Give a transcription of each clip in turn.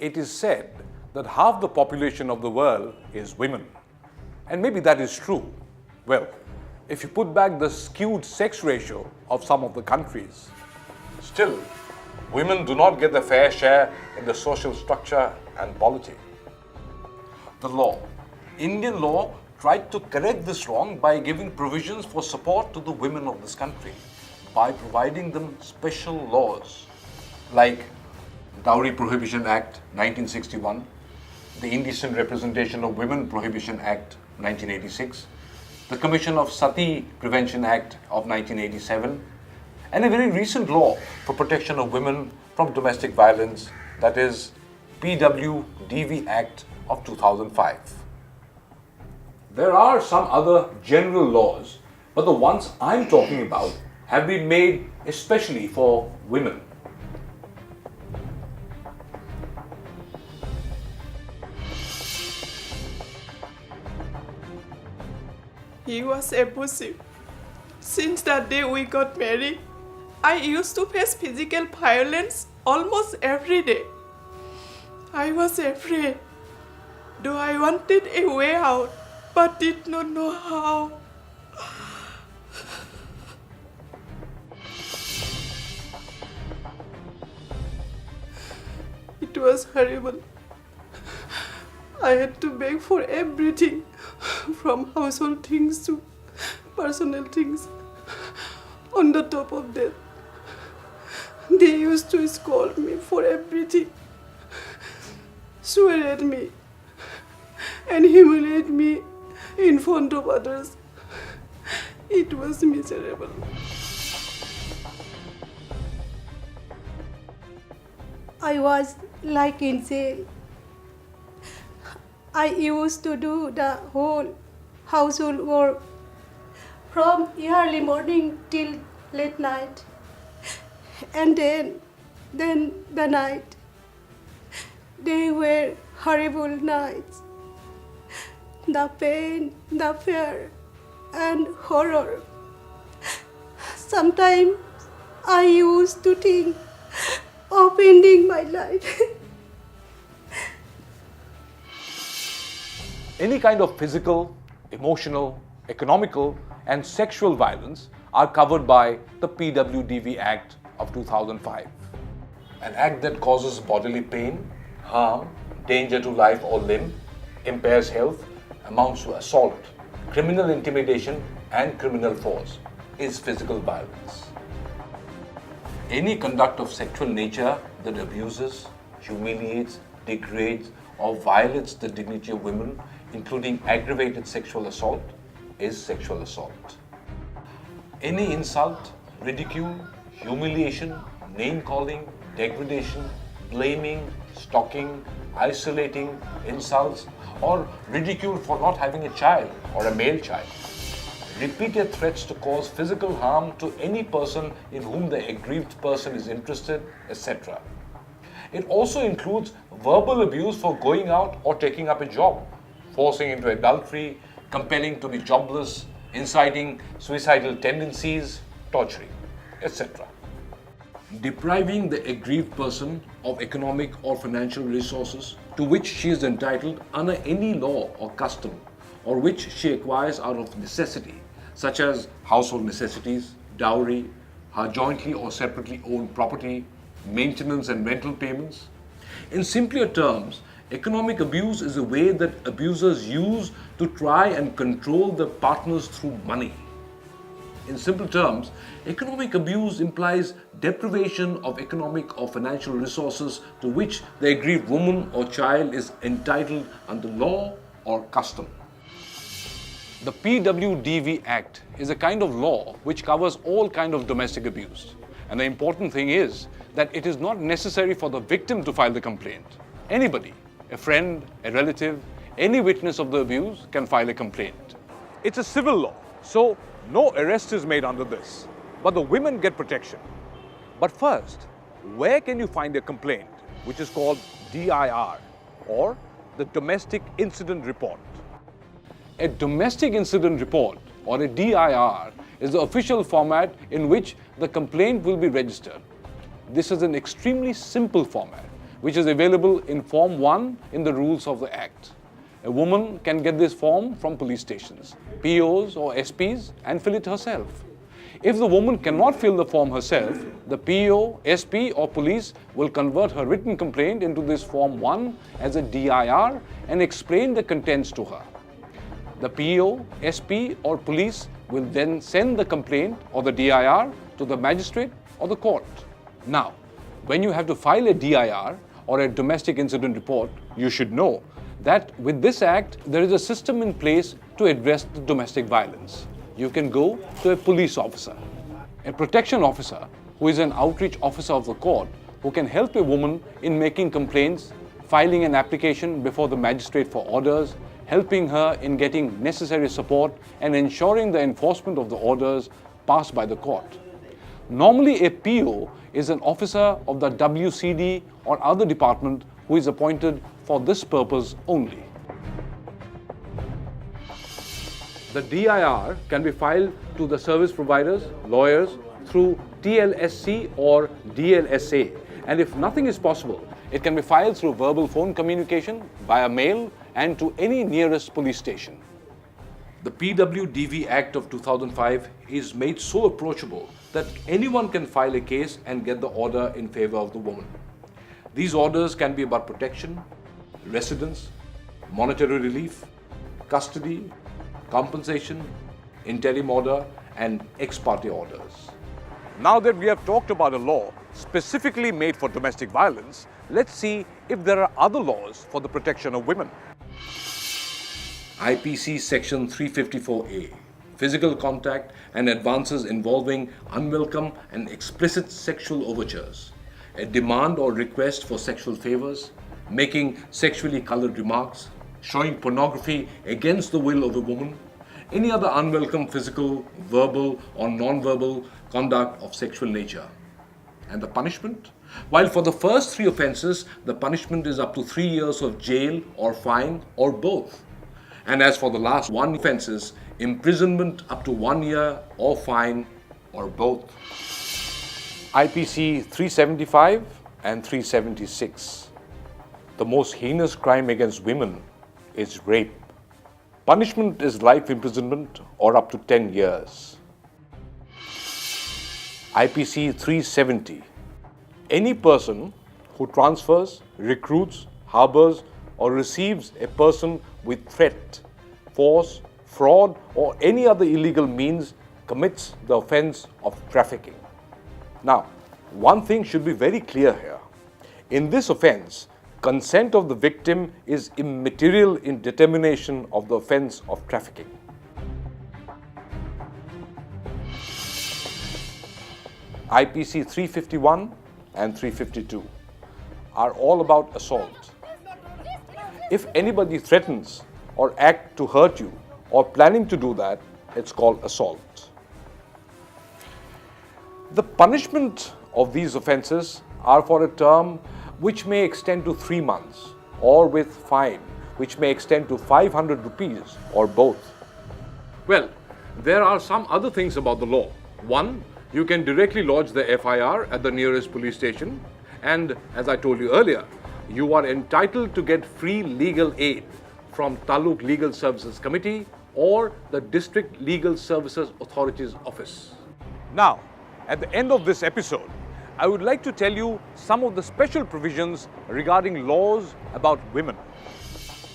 It is said that half the population of the world is women. And maybe that is true. Well, if you put back the skewed sex ratio of some of the countries, still, women do not get the fair share in the social structure and polity. The law. Indian law tried to correct this wrong by giving provisions for support to the women of this country, by providing them special laws like Dowry Prohibition Act 1961, the Indecent Representation of Women Prohibition Act 1986, the Commission of Sati Prevention Act of 1987, and a very recent law for protection of women from domestic violence, that is PWDV Act of 2005. There are some other general laws, but the ones I'm talking about have been made especially for women. He was abusive. Since that day we got married, I used to face physical violence almost every day. I was afraid, though I wanted a way out, but did not know how. It was horrible. I had to beg for everything, from household things to personal things. On the top of that, they used to scold me for everything, swear at me, and humiliate me in front of others. It was miserable. I was like in jail. I used to do the whole household work from early morning till late night. And then the night. They were horrible nights. The pain, the fear, and horror. Sometimes I used to think of ending my life. Any kind of physical, emotional, economical, and sexual violence are covered by the PWDV Act of 2005. An act that causes bodily pain, harm, danger to life or limb, impairs health, amounts to assault, criminal intimidation, and criminal force is physical violence. Any conduct of sexual nature that abuses, humiliates, degrades, or violates the dignity of women, including aggravated sexual assault, is sexual assault. Any insult, ridicule, humiliation, name-calling, degradation, blaming, stalking, isolating, insults, or ridicule for not having a child or a male child. Repeated threats to cause physical harm to any person in whom the aggrieved person is interested, etc. It also includes verbal abuse for going out or taking up a job, forcing into adultery, compelling to be jobless, inciting suicidal tendencies, torturing, etc. Depriving the aggrieved person of economic or financial resources to which she is entitled under any law or custom, or which she acquires out of necessity, such as household necessities, dowry, her jointly or separately owned property, maintenance and rental payments. In simpler terms, economic abuse is a way that abusers use to try and control their partners through money. In simple terms, economic abuse implies deprivation of economic or financial resources to which the aggrieved woman or child is entitled under law or custom. The PWDV Act is a kind of law which covers all kinds of domestic abuse. And the important thing is that it is not necessary for the victim to file the complaint. Anybody, a friend, a relative, any witness of the abuse can file a complaint. It's a civil law, so no arrest is made under this, but the women get protection. But first, where can you find a complaint which is called DIR, or the Domestic Incident Report? A Domestic Incident Report, or a DIR, is the official format in which the complaint will be registered. This is an extremely simple format which is available in Form 1 in the rules of the Act. A woman can get this form from police stations, POs or SPs and fill it herself. If the woman cannot fill the form herself, the PO, SP or police will convert her written complaint into this Form 1 as a DIR and explain the contents to her. The PO, SP or police will then send the complaint or the DIR to the magistrate or the court. Now, when you have to file a DIR or a domestic incident report, you should know that with this act, there is a system in place to address the domestic violence. You can go to a police officer, a protection officer who is an outreach officer of the court who can help a woman in making complaints, filing an application before the magistrate for orders, helping her in getting necessary support and ensuring the enforcement of the orders passed by the court. Normally, a PO is an officer of the WCD or other department who is appointed for this purpose only. The DIR can be filed to the service providers, lawyers, through TLSC or DLSA. And if nothing is possible, it can be filed through verbal phone communication, via mail, and to any nearest police station. The PWDV Act of 2005 is made so approachable that anyone can file a case and get the order in favor of the woman. These orders can be about protection, residence, monetary relief, custody, compensation, interim order, and ex parte orders. Now that we have talked about a law specifically made for domestic violence, let's see if there are other laws for the protection of women. IPC Section 354A, Physical Contact and Advances Involving Unwelcome and Explicit Sexual Overtures, a demand or request for sexual favors, making sexually colored remarks, showing pornography against the will of a woman, any other unwelcome physical, verbal or non-verbal conduct of sexual nature. And the punishment? While for the first 3 offences, the punishment is up to 3 years of jail or fine or both. And as for the last 1 offences, imprisonment up to 1 year or fine or both. IPC 375 and 376. The most heinous crime against women is rape. Punishment is life imprisonment or up to 10 years. IPC 370. Any person who transfers, recruits, harbors, or receives a person with threat, force, fraud, or any other illegal means commits the offense of trafficking. Now, one thing should be very clear here. In this offense, consent of the victim is immaterial in determination of the offense of trafficking. IPC 351 and 352 are all about assault. If anybody threatens or acts to hurt you or planning to do that, it's called assault. The punishment of these offences are for a term which may extend to 3 months, or with fine, which may extend to 500 rupees, or both. Well, there are some other things about the law. One, you can directly lodge the FIR at the nearest police station, and as I told you earlier, you are entitled to get free legal aid from Taluk Legal Services Committee or the District Legal Services Authority's office. Now, at the end of this episode, I would like to tell you some of the special provisions regarding laws about women.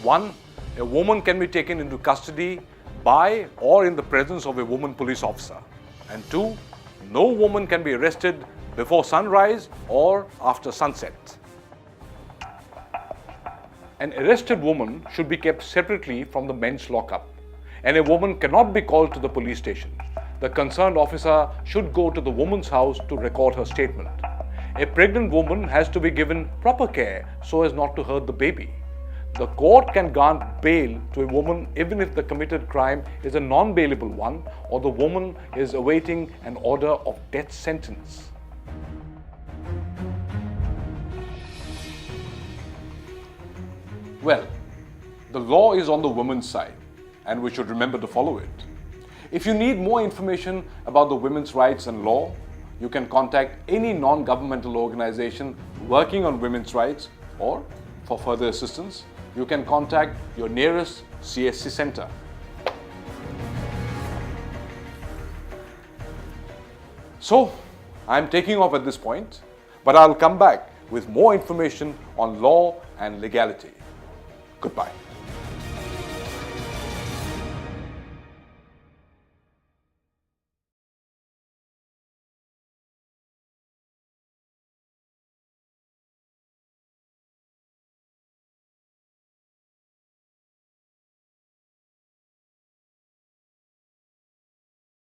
1. A woman can be taken into custody by or in the presence of a woman police officer. And 2. No woman can be arrested before sunrise or after sunset. An arrested woman should be kept separately from the men's lockup, and a woman cannot be called to the police station. The concerned officer should go to the woman's house to record her statement. A pregnant woman has to be given proper care so as not to hurt the baby. The court can grant bail to a woman even if the committed crime is a non-bailable one or the woman is awaiting an order of death sentence. Well, the law is on the women's side, and we should remember to follow it. If you need more information about the women's rights and law, you can contact any non-governmental organization working on women's rights or for further assistance, you can contact your nearest CSC center. So, I'm taking off at this point, but I'll come back with more information on law and legality. Goodbye.